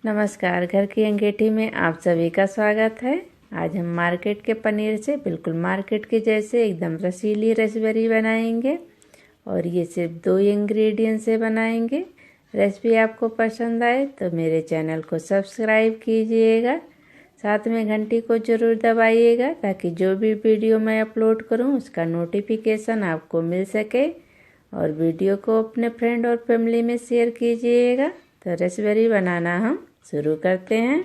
नमस्कार, घर की अंगीठी में आप सभी का स्वागत है। आज हम मार्केट के पनीर से बिल्कुल मार्केट के जैसे एकदम रसीली रसबेरी बनाएंगे और ये सिर्फ 2 इंग्रेडिएंट से बनाएंगे। रेसिपी आपको पसंद आए तो मेरे चैनल को सब्सक्राइब कीजिएगा, साथ में घंटी को ज़रूर दबाइएगा ताकि जो भी वीडियो मैं अपलोड करूं उसका नोटिफिकेशन आपको मिल सके। और वीडियो को अपने फ्रेंड और फैमिली में शेयर कीजिएगा। तो रसबेरी बनाना हम शुरू करते हैं।